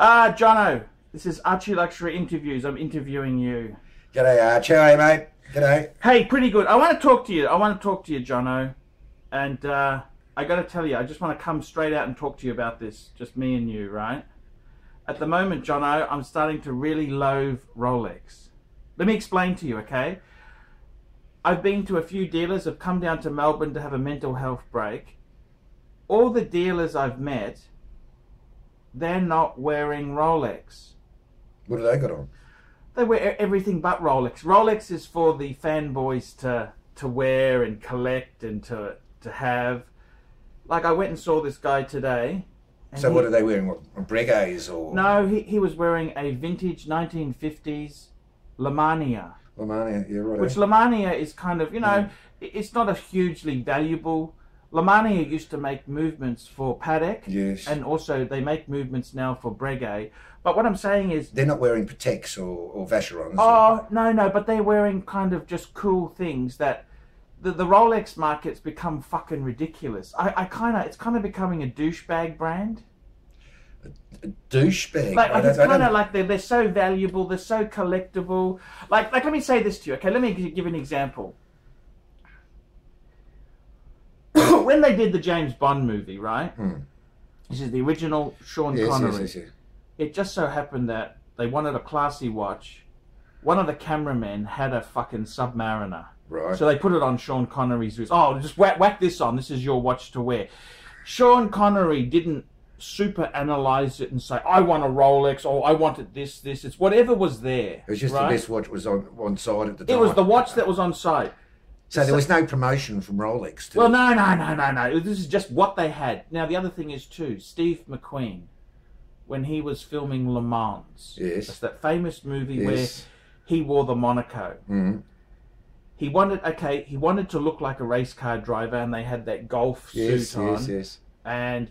Jono, this is ArchieLuxury Interviews. I'm interviewing you. G'day, Archie. How are you, mate? G'day. Hey, pretty good. I want to talk to you. Jono. And I got to tell you, I just want to come straight out and talk to you about this. Just me and you, right? At the moment, Jono, I'm starting to really loathe Rolex. Let me explain to you, okay? I've been to a few dealers. I've come down to Melbourne to have a mental health break. All the dealers I've met, they're not wearing Rolex. What do they got on? They wear everything but Rolex. Rolex is for the fanboys to wear and collect and to have. Like, I went and saw this guy today. So what are they wearing? What, Breguets or? No, he was wearing a vintage 1950s Lemania. Lemania, yeah, right. Which Lemania is kind of, you know, it's not a hugely valuable. Lemania used to make movements for Patek. Yes. And also they make movements now for Breguet. But what I'm saying is... They're not wearing Pateks or Vacherons. Oh, no, but they're wearing kind of just cool things that... The Rolex market's become fucking ridiculous. It's kind of becoming a douchebag brand. A douchebag? Like it's kind of like they're so valuable, they're so collectible. Like let me say this to you, okay? Let me give an example. When they did the James Bond movie, right? This is the original Sean Connery. Yes. It just so happened that they wanted a classy watch. One of the cameramen had a fucking Submariner. Right. So they put it on Sean Connery's wrist. Oh, just whack this on. This is your watch to wear. Sean Connery didn't super analyze it and say, I want a Rolex, or I wanted this. It's whatever was there. It was just right? the best watch was on side at the time. It was the watch that was on site. So there was no promotion from Rolex. Well, no. This is just what they had. Now, the other thing is, too, Steve McQueen, when he was filming Le Mans. Yes. That's that famous movie where he wore the Monaco. He wanted to look like a race car driver, and they had that golf suit on. Yes. And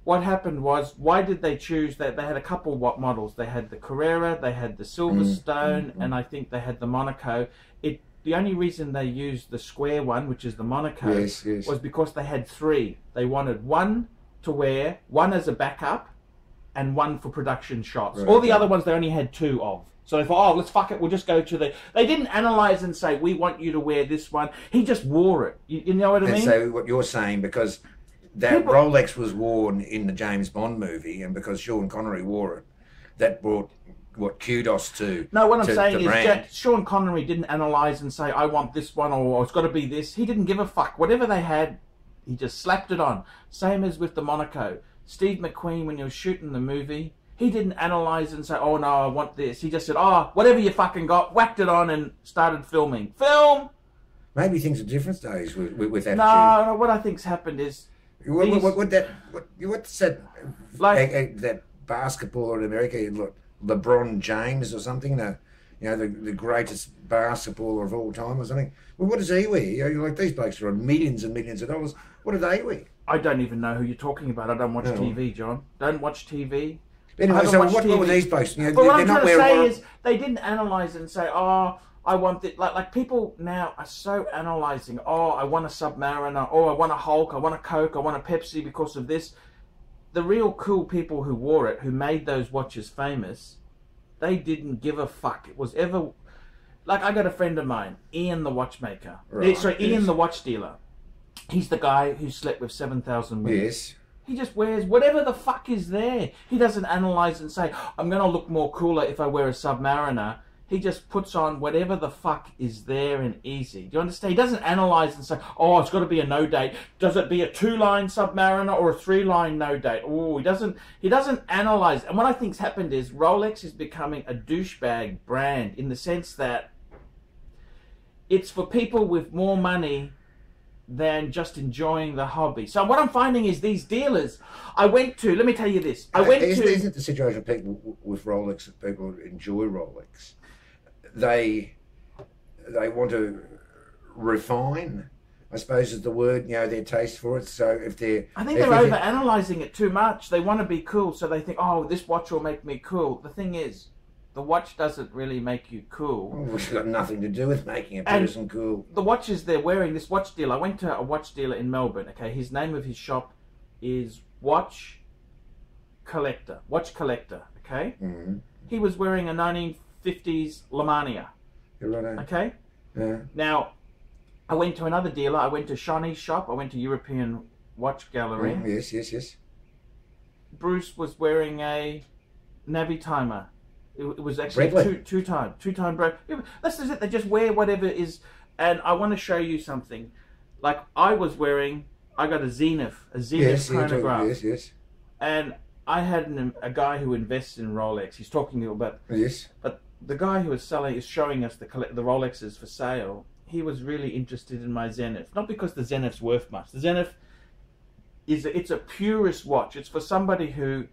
what happened was, why did they choose that? They had a couple models. They had the Carrera, they had the Silverstone, and I think they had the Monaco. The only reason they used the square one, which is the Monaco, was because they had three. They wanted one to wear, one as a backup, and one for production shots. Right, all the other ones they only had two of. So they thought, oh, let's fuck it, we'll just go to the... They didn't analyse and say, we want you to wear this one. He just wore it. You know what I mean? So what you're saying, because that Rolex was worn in the James Bond movie, and because Sean Connery wore it, that brought, what, kudos to... No, what I'm saying is Sean Connery didn't analyse and say, I want this one, or it's got to be this. He didn't give a fuck. Whatever they had, he just slapped it on. Same as with the Monaco. Steve McQueen, when he was shooting the movie... He didn't analyse and say, oh, no, I want this. He just said, oh, whatever you fucking got, whacked it on and started filming. Film! Maybe things are different days with attitude. No, what I think's happened is... What's that, like, that basketballer in America, LeBron James or something, the greatest basketballer of all time or something? Well, what does he wear? Like, these blokes are on millions and millions of dollars. What do they wear? I don't even know who you're talking about. I don't watch TV, John. Don't watch TV. Anyway, so what were these blokes? But what I'm trying to say is, they didn't analyse and say, oh, I want this. Like people now are so analysing, oh, I want a Submariner, oh, I want a Hulk, I want a Coke, I want a Pepsi because of this. The real cool people who wore it, who made those watches famous, they didn't give a fuck. It was ever... Like, I got a friend of mine, Ian the watchmaker. Right, Ian the watch dealer. He's the guy who slept with 7,000 women. Yes. He just wears whatever the fuck is there. He doesn't analyse and say, I'm going to look more cooler if I wear a Submariner. He just puts on whatever the fuck is there and easy. Do you understand? He doesn't analyse and say, oh, it's got to be a no date. Does it be a 2-line Submariner or a 3-line no date? Oh, he doesn't analyse. And what I think's happened is Rolex is becoming a douchebag brand in the sense that it's for people with more money than just enjoying the hobby. So what I'm finding is these dealers, let me tell you this. Isn't the situation of people with Rolex, that people enjoy Rolex, they want to refine, I suppose is the word, their taste for it. So if they're... I think they're over-analysing it too much. They want to be cool, so they think, oh, this watch will make me cool. The thing is, the watch doesn't really make you cool. Well, it's got nothing to do with making a person cool. The watches they're wearing, this watch dealer, I went to a watch dealer in Melbourne, okay? His name of his shop is collector, watch collector, okay? Mm-hmm. He was wearing a 1950s Lamania. You're right. Okay? Yeah. Now, I went to another dealer. I went to Shawnee's shop. I went to European Watch Gallery. Yes. Bruce was wearing a Navi timer. It was actually two-time break. That's just it. They just wear whatever is. And I want to show you something. Like I got a Zenith chronograph. Yes. And I had a guy who invests in Rolex. He's talking about. Yes. But the guy who is showing us the Rolexes for sale. He was really interested in my Zenith. Not because the Zenith's worth much. The Zenith it's a purist watch. It's for somebody who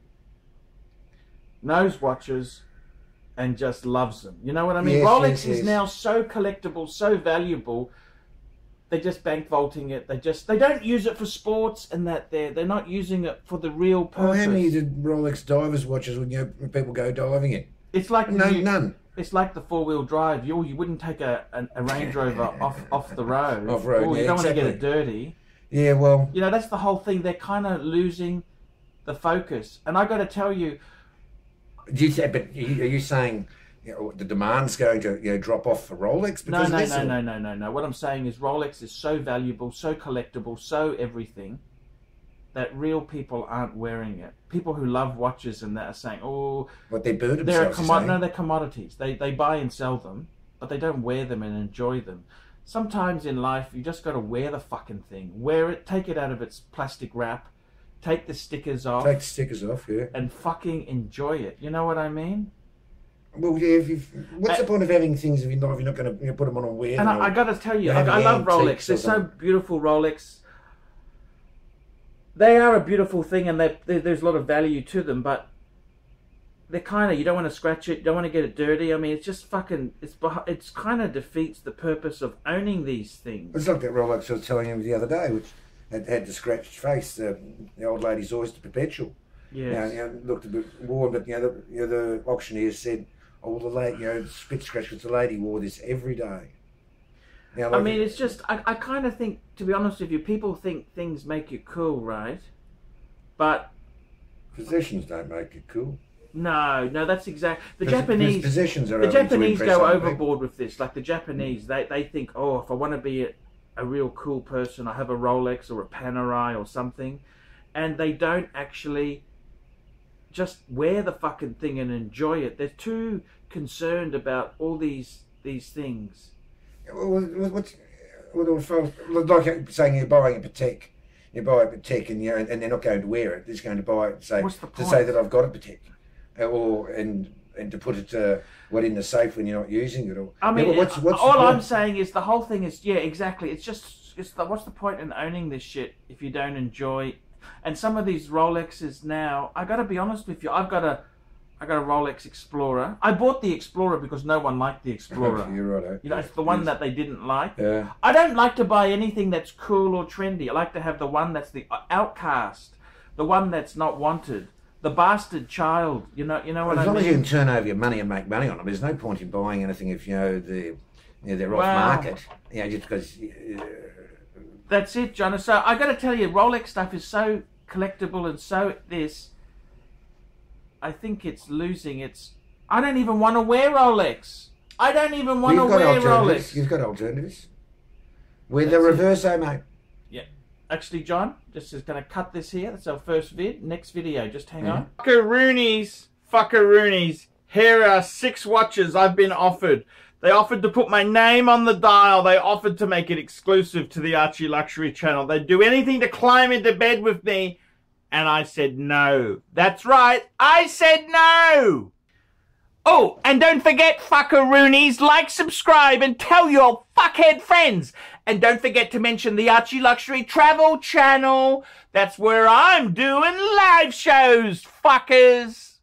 knows watches and just loves them. You know what I mean? Yes, Rolex yes. is now so collectible, so valuable. They're just bank vaulting it. They don't use it for sports, and that they're not using it for the real purpose. Well, how many did Rolex divers watches when people go diving in? It's like none. It's like the 4-wheel drive. You wouldn't take a Range Rover off the road. Off road, you don't want to get it dirty. Yeah, well, you know, that's the whole thing. They're kind of losing the focus, and I got to tell you. Are you saying the demand's going to drop off for Rolex? No. What I'm saying is Rolex is so valuable, so collectible, so everything that real people aren't wearing it. People who love watches and that are saying, "Oh, what they burn themselves." No, they're commodities. They buy and sell them, but they don't wear them and enjoy them. Sometimes in life, you just got to wear the fucking thing. Wear it, take it out of its plastic wrap, take the stickers off. Take the stickers off, yeah. And fucking enjoy it. You know what I mean? Well, yeah. What's the point of having things if you're not going to put them on and wear them? And I got to tell you, I love Rolex. They're so beautiful, Rolex. They are a beautiful thing, and there's a lot of value to them, but they're kind of, you don't want to scratch it, you don't want to get it dirty. I mean, it's just fucking, it's kind of defeats the purpose of owning these things. It's like that Rolex I was telling you the other day, which had the scratched face, the old lady's Oyster Perpetual. Yes. Looked a bit worn, but the auctioneer said, "Oh, the lady, spit scratch, because the lady wore this every day." Now, I mean, it's just, I kind of think, to be honest with you, people think things make you cool, right? But possessions don't make you cool. No, that's exact. The Japanese possessions are. The Japanese go overboard with this. Like the Japanese, they think, oh, if I want to be a real cool person, I have a Rolex or a Panerai or something, and they don't actually just wear the fucking thing and enjoy it. They're too concerned about all these things. What's like saying you're buying a Patek, you buy a Patek and they're not going to wear it. They're just going to buy it to say that I've got a Patek, and to put it in the safe when you're not using it. Or I mean, all I'm saying is the whole thing is exactly. What's the point in owning this shit if you don't enjoy? And some of these Rolexes now, I got to be honest with you, I got a Rolex Explorer. I bought the Explorer because no one liked the Explorer. You're right. You know, it's the one that they didn't like. Yeah. I don't like to buy anything that's cool or trendy. I like to have the one that's the outcast, the one that's not wanted, the bastard child. You know what I mean? As long as you can turn over your money and make money on them, there's no point in buying anything if they're off market. Just because. That's it, John. So I got to tell you, Rolex stuff is so collectible and so this. I think it's losing its. I don't even want to wear Rolex. I don't even want to wear Rolex. You've got alternatives. We're the reverso, mate. Yeah. Actually, John, just is going to cut this here. That's our first vid. Next video. Just hang on. Fuckaroonies. Here are 6 watches I've been offered. They offered to put my name on the dial. They offered to make it exclusive to the ArchieLuxury channel. They'd do anything to climb into bed with me. And I said no. That's right. I said no. Oh, and don't forget, fuckaroonies, like, subscribe, and tell your fuckhead friends. And don't forget to mention the ArchieLuxury travel channel. That's where I'm doing live shows, fuckers.